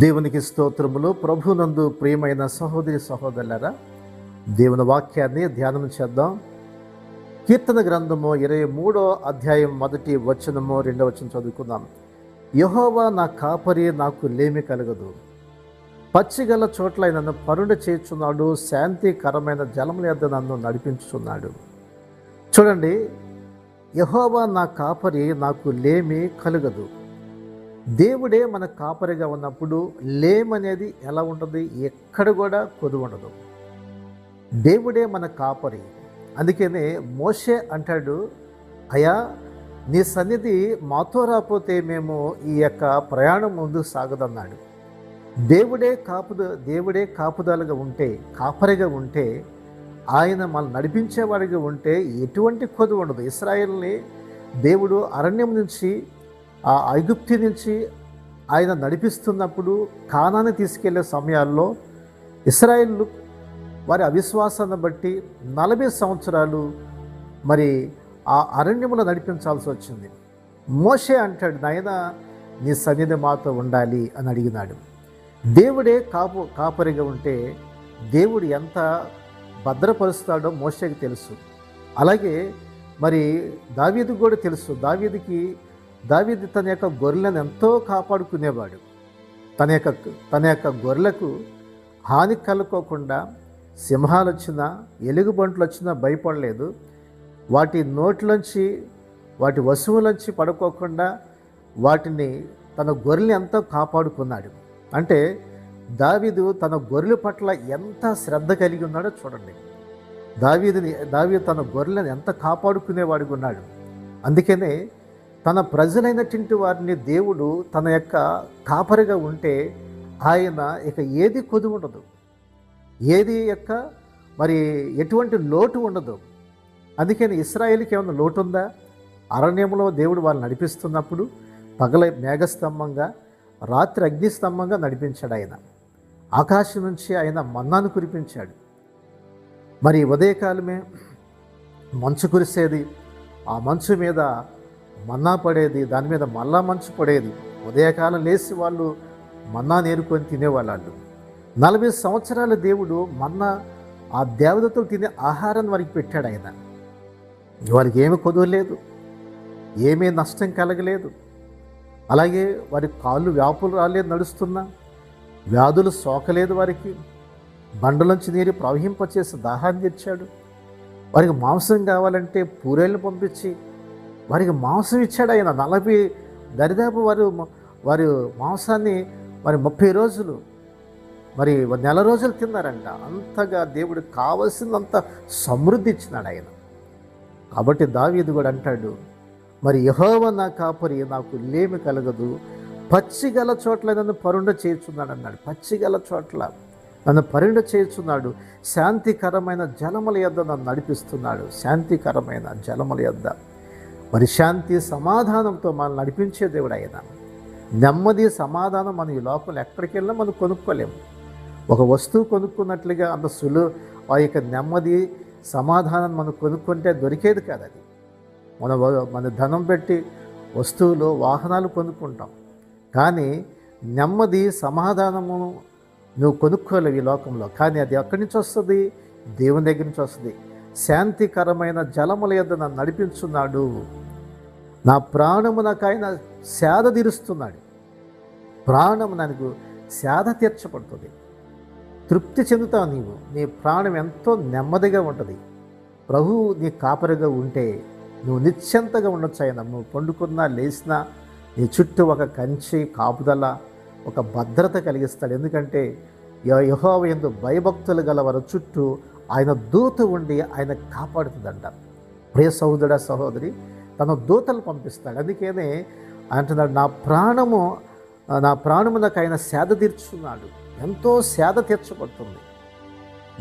దేవునికి స్తోత్రములు. ప్రభునందు ప్రియమైన సహోదరి సహోదరులారా, దేవుని వాక్యాన్ని ధ్యానం చేద్దాం. కీర్తన గ్రంథము 23వ అధ్యాయం 1వ వచనము 2వ వచనం చదువుకుందాం. యెహోవా నా కాపరి, నాకు లేమి కలగదు. పచ్చిగల చోట్ల నన్ను పరుండ చేర్చున్నాడు, శాంతికరమైన జలముల యొద్ద నన్ను నడిపించుచున్నాడు. చూడండి, యెహోవా నా కాపరి, నాకు లేమి కలగదు. దేవుడే మన కాపరిగా ఉన్నప్పుడు లేమనేది ఎలా ఉంటుంది? ఎక్కడ కూడా కొదువు ఉండదు. దేవుడే మన కాపరి. అందుకనే మోషే అంటాడు, అయ్యా నీ సన్నిధి మాతో రాకపోతే మేము ఈ యొక్క ప్రయాణం ముందుకు సాగదన్నాడు. దేవుడే కాపుదలగా ఉంటే, కాపరిగా ఉంటే, ఆయన మనల్ని నడిపించేవాడిగా ఉంటే ఎటువంటి కొదువు ఉండదు. ఇశ్రాయేలుని దేవుడు అరణ్యం నుంచి, ఆ ఐగుప్తు నుంచి ఆయన నడిపిస్తున్నప్పుడు, కానాన్ని తీసుకెళ్లే సమయాల్లో ఇశ్రాయేలు వారి అవిశ్వాసాన్ని బట్టి 40 సంవత్సరాలు మరి ఆ అరణ్యములో నడిపించాల్సి వచ్చింది. మోషే అంటాడు, నాయనా నీ సన్నిధి మాతో ఉండాలి అని అడిగినాడు. దేవుడే కాపరిగా ఉంటే దేవుడు ఎంత భద్రపరుస్తాడో మోషేకి తెలుసు. అలాగే మరి దావీదుకు కూడా తెలుసు. దావీదు తన యొక్క గొర్రెలను ఎంతో కాపాడుకునేవాడు. తన యొక్క గొర్రెలకు హాని కలుకోకుండా సింహాలు వచ్చినా, ఎలుగుబంట్లు వచ్చినా భయపడలేదు. వాటి నోట్లోంచి, వాటి వస్తువులోంచి పడుకోకుండా వాటిని, తన గొర్రెల్ని ఎంతో కాపాడుకున్నాడు. అంటే దావీదు తన గొర్రెల పట్ల ఎంత శ్రద్ధ కలిగి ఉన్నాడో చూడండి. దావీదు తన గొర్రెలను ఎంత కాపాడుకునేవాడిగా ఉన్నాడు. అందుకనే తన ప్రజలైనటువంటి వారిని దేవుడు తన యొక్క కాపరిగా ఉంటే ఆయన ఇక ఏది కొదువు ఉండదు, ఏది యొక్క మరి ఎటువంటి లోటు ఉండదు. అందుకని ఇశ్రాయేలుకి ఏమైనా లోటు ఉందా? అరణ్యంలో దేవుడు వాళ్ళని నడిపిస్తున్నప్పుడు పగల మేఘస్తంభంగా, రాత్రి అగ్నిస్తంభంగా నడిపించాడు ఆయన. ఆకాశం నుంచి ఆయన మన్నాను కురిపించాడు. మరి ఉదయకాలమే మంచు కురిసేది, ఆ మంచు మీద మన్నా పడేది, దాని మీద మళ్ళా మంచు పడేది. ఉదయకాలం లేచి వాళ్ళు మన్నా నేరుకొని తినేవాళ్ళు. 40 సంవత్సరాల దేవుడు మన్నా, ఆ దేవతలు తినే ఆహారాన్ని వారికి పెట్టాడు ఆయన. వారికి ఏమి కొదువు లేదు, ఏమీ నష్టం కలగలేదు. అలాగే వారి కాళ్ళు వ్యాపులు రాలేదు, నడుస్తున్నా వ్యాధులు సోకలేదు. వారికి బండలోంచి నీరు ప్రవహింపచేసి దాహాన్ని తెచ్చాడు. వారికి మాంసం కావాలంటే పూరేళ్ళను పంపించి వారికి మాంసం ఇచ్చాడు ఆయన. 40 దరిదాపు వారి మాంసాన్ని మరి 30 రోజులు, మరి నెల రోజులు తిన్నారంట. అంతగా దేవుడు కావలసినంత సమృద్ధి ఇచ్చినాడు ఆయన. కాబట్టి దావీదు కూడా అంటాడు, మరి యెహోవా నా కాపరి, నాకు లేమి కలగదు. పచ్చిగల చోట్ల నన్ను పరుండ చేర్చున్నాడు అన్నాడు. పచ్చిగల చోట్ల నన్ను పరుండ చేర్చున్నాడు, శాంతికరమైన జలముల యొద్ద నన్ను నడిపిస్తున్నాడు. శాంతికరమైన జలముల యొద్ద, మరి శాంతి సమాధానంతో మనం నడిపించే దేవుడు ఆయన. నెమ్మది సమాధానం మనం ఈ లోపల ఎక్కడికి వెళ్ళినా మనం కొనుక్కోలేము. ఒక వస్తువు కొనుక్కున్నట్లుగా అంత ఆ యొక్క నెమ్మది సమాధానం మనం కొనుక్కుంటే దొరికేది కాదు. అది మన ధనం పెట్టి వస్తువులు, వాహనాలు కొనుక్కుంటాం, కానీ నెమ్మది సమాధానము నువ్వు కొనుక్కోలేవు ఈ లోకంలో. కానీ అది ఎక్కడి నుంచి వస్తుంది? దేవుని దగ్గర నుంచి వస్తుంది. శాంతికరమైన జలముల యొద్ద నన్ను నడిపించున్నాడు. నా ప్రాణము నాకు ఆయన సేద తీరుస్తున్నాడు. ప్రాణము నాకు సేద తీర్చబడుతుంది. తృప్తి చెందుతావు నీవు. నీ ప్రాణం ఎంతో నెమ్మదిగా ఉంటుంది. ప్రభువు నీ కాపరిగా ఉంటే నువ్వు నిశ్చింతగా ఉండొచ్చు. ఆయన నువ్వు పండుకున్నా, లేచినా నీ చుట్టూ ఒక కంచి, కాపుదల, ఒక భద్రత కలిగిస్తాడు. ఎందుకంటే యెహోవా యందు భయభక్తులు గల వారి చుట్టూ ఆయన దూత ఉండి ఆయన కాపాడుతుందంట. ప్రియ సహోదర సహోదరి, తన దూతలు పంపిస్తాడు. అందుకనే అంటున్నాడు, నా ప్రాణము నాకు ఆయన సేద తీర్చున్నాడు. ఎంతో సేద తీర్చబడుతుంది.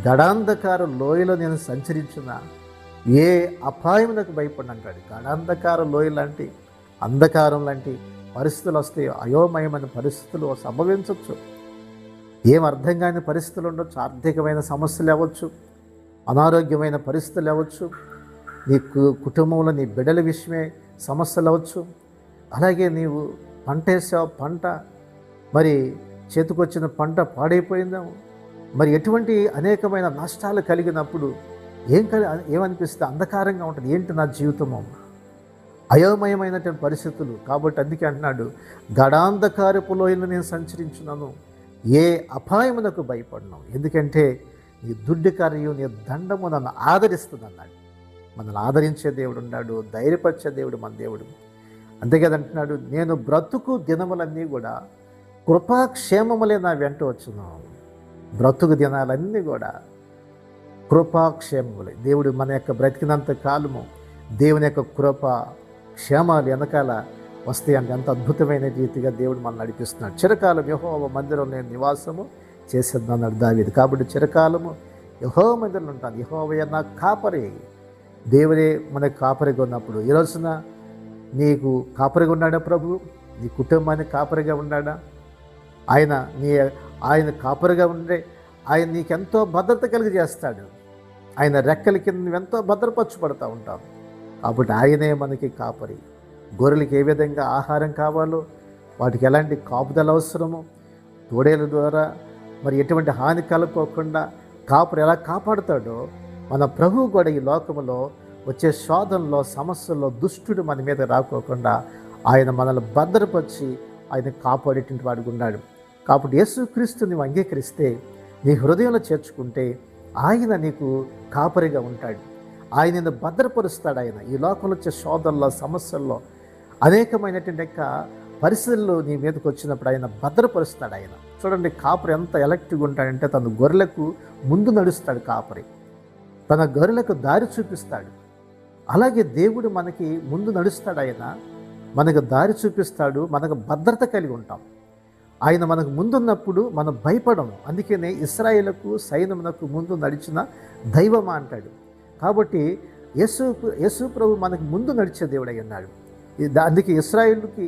గడాంధకార లోయలో నేను సంచరించిన ఏ అపాయం నాకు భయపడి అంటాడు. గడాంధకార లోయ లాంటి, అంధకారం లాంటి పరిస్థితులు వస్తాయి. అయోమయమైన పరిస్థితులు సంభవించవచ్చు. ఏం అర్థం కాని పరిస్థితులు ఉండొచ్చు. ఆర్థికమైన సమస్యలు అవ్వచ్చు, అనారోగ్యమైన పరిస్థితులు అవ్వచ్చు, నీ కుటుంబంలో నీ బిడ్డల విషయమే సమస్యలు అవ్వచ్చు. అలాగే నీవు పంట వేసావు, పంట మరి చేతికొచ్చిన పంట పాడైపోయిందేమో, మరి ఎటువంటి అనేకమైన నష్టాలు కలిగినప్పుడు ఏమనిపిస్తుంది? అంధకారంగా ఉంటుంది. ఏంటి నా జీవితము, అయోమయమైనటువంటి పరిస్థితులు. కాబట్టి అందుకే అంటున్నాడు, గడాంధకారపు లోయలో నేను సంచరించున్నాను, ఏ అపాయమునకు భయపడను, ఎందుకంటే నీ దుడ్డు కార్యం నీ దండము నన్ను ఆదరిస్తుంది అన్నాడు. మనల్ని ఆదరించే దేవుడు ఉన్నాడు, ధైర్యపరిచే దేవుడు మన దేవుడు. అంతేకాదంటున్నాడు, నేను బ్రతుకు దినములన్నీ కూడా కృపాక్షేమములే నా వెంట వచ్చును. బ్రతుకు దినాలన్నీ కూడా కృపాక్షేమములే. దేవుడు మన యొక్క బ్రతికినంత కాలము దేవుని యొక్క కృప క్షేమాలు వెనకాల వస్తాయి. అంటే ఎంత అద్భుతమైన రీతిగా దేవుడు మనం నడిపిస్తున్నాడు. చిరకాలం యెహోవా మందిరం నేను నివాసము చేసేదన్నాడు దావీదు. కాబట్టి చిరకాలము యెహోవా మందిరంలో ఉంటాను. యెహోవా నా కాపరి. దేవుడే మనకు కాపరిగా ఉన్నప్పుడు, ఈ రోజున నీకు కాపరిగా ఉన్నాడా ప్రభు? నీ కుటుంబానికి కాపరిగా ఉన్నాడా? ఆయన కాపరిగా ఉండే ఆయన నీకెంతో భద్రత కలిగజేస్తాడు. ఆయన రెక్కల కింద నువ్వెంతో భద్రపరచబడతా ఉంటావు. కాబట్టి ఆయనే మనకి కాపరి. గొర్రెలకి ఏ విధంగా ఆహారం కావాలో, వాటికి ఎలాంటి కాపుదల అవసరమో, తోడేల ద్వారా మరి ఎటువంటి హాని కలుపుకోకుండా కాపరి ఎలా కాపాడుతాడో, మన ప్రభువు కూడా ఈ లోకంలో వచ్చే శోధనలో, సమస్యల్లో దుష్టుడు మన మీద రాకోకుండా ఆయన మనల్ని భద్రపరిచి ఆయన కాపాడేటువంటి వాడికి ఉన్నాడు. కాబట్టి యేసుక్రీస్తు నువ్వు అంగీకరిస్తే, నీ హృదయంలో చేర్చుకుంటే ఆయన నీకు కాపరిగా ఉంటాడు. ఆయన నిన్ను భద్రపరుస్తాడు. ఆయన ఈ లోకంలో వచ్చే శోధనలో, సమస్యల్లో, అనేకమైనటువంటి యొక్క పరిస్థితుల్లో నీ మీదకి వచ్చినప్పుడు ఆయన భద్రపరుస్తాడు. ఆయన చూడండి, కాపరి ఎంత ఎలక్ట్గా ఉంటాడంటే తన గొర్రెలకు ముందు నడుస్తాడు. కాపరి తన గొర్రెలకు దారి చూపిస్తాడు. అలాగే దేవుడు మనకి ముందు నడుస్తాడు. ఆయన మనకు దారి చూపిస్తాడు. మనకు భద్రత కలిగి ఉంటాం. ఆయన మనకు ముందున్నప్పుడు మనం భయపడము. అందుకనే ఇశ్రాయేలుకు సైన్యమునకు ముందు నడిచిన దైవమా అంటాడు. కాబట్టి యేసు ప్రభు మనకు ముందు నడిచే దేవుడై ఉన్నాడు. అందుకే ఇశ్రాయేలుకి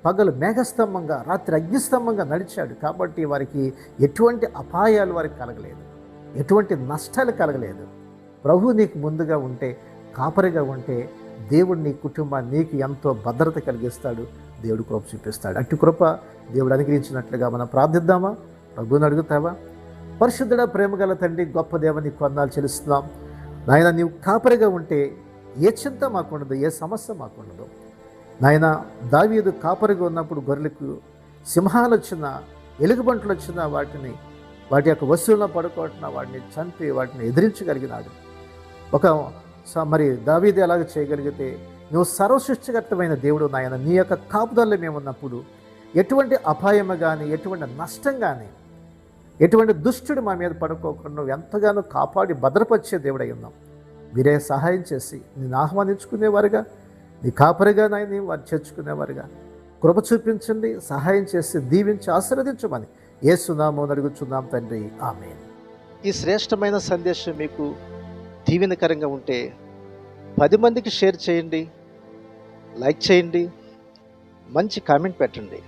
పగలు మేఘస్తంభంగా, రాత్రి అగ్నిస్తంభంగా నడిచాడు. కాబట్టి వారికి ఎటువంటి అపాయాలు వారికి కలగలేదు, ఎటువంటి నష్టాలు కలగలేదు. ప్రభు నీకు ముందుగా ఉంటే, కాపరిగా ఉంటే, దేవుడు నీ కుటుంబాన్ని నీకు ఎంతో భద్రత కలిగిస్తాడు. దేవుడు కృప చూపిస్తాడు. అట్టి కృప దేవుడు అనుగ్రహించినట్లుగా మనం ప్రార్థిద్దామా? ప్రభువుని అడుగుతావా? పరిశుద్ధుడ, ప్రేమగల తండ్రి, గొప్ప దేవ, నీకు వందనాలు చెల్లిస్తున్నాం. నాయన, నీవు కాపరిగా ఉంటే ఏ చింత మాకుండదు, ఏ సమస్య మాకుండదు. నాయన, దావీదు కాపరిగా ఉన్నప్పుడు గొర్రెలకు సింహాలు వచ్చినా, ఎలుగుబంట్లు వచ్చినా వాటి యొక్క వస్తువులను పడుకోవటం, వాటిని చంపి వాటిని ఎదిరించగలిగినాడు. మరి దావీదు ఎలాగ చేయగలిగితే, నువ్వు సర్వసృష్టికర్తమైన దేవుడు నాయన, నీ యొక్క కాపుదల్లో మేము ఉన్నప్పుడు ఎటువంటి అపాయము కానీ, ఎటువంటి నష్టం కానీ, ఎటువంటి దుష్టుడు మా మీద పడుకోకుండా నువ్వు ఎంతగానో కాపాడి భద్రపరిచే దేవుడై ఉన్నాం. మీరే సహాయం చేసి నేను ఆహ్వానించుకునేవారుగా, నీ కాపరిగా నాయని వారు చేర్చుకునేవారుగా కృప చూపించండి. సహాయం చేసి దీవించి ఆశీర్వదించమని యేసు నామమున అడుగుచున్నాం తండ్రి, ఆమేన్. ఈ శ్రేష్టమైన సందేశం మీకు దీవెనకరంగా ఉంటే 10 మందికి షేర్ చేయండి, లైక్ చేయండి, మంచి కామెంట్ పెట్టండి.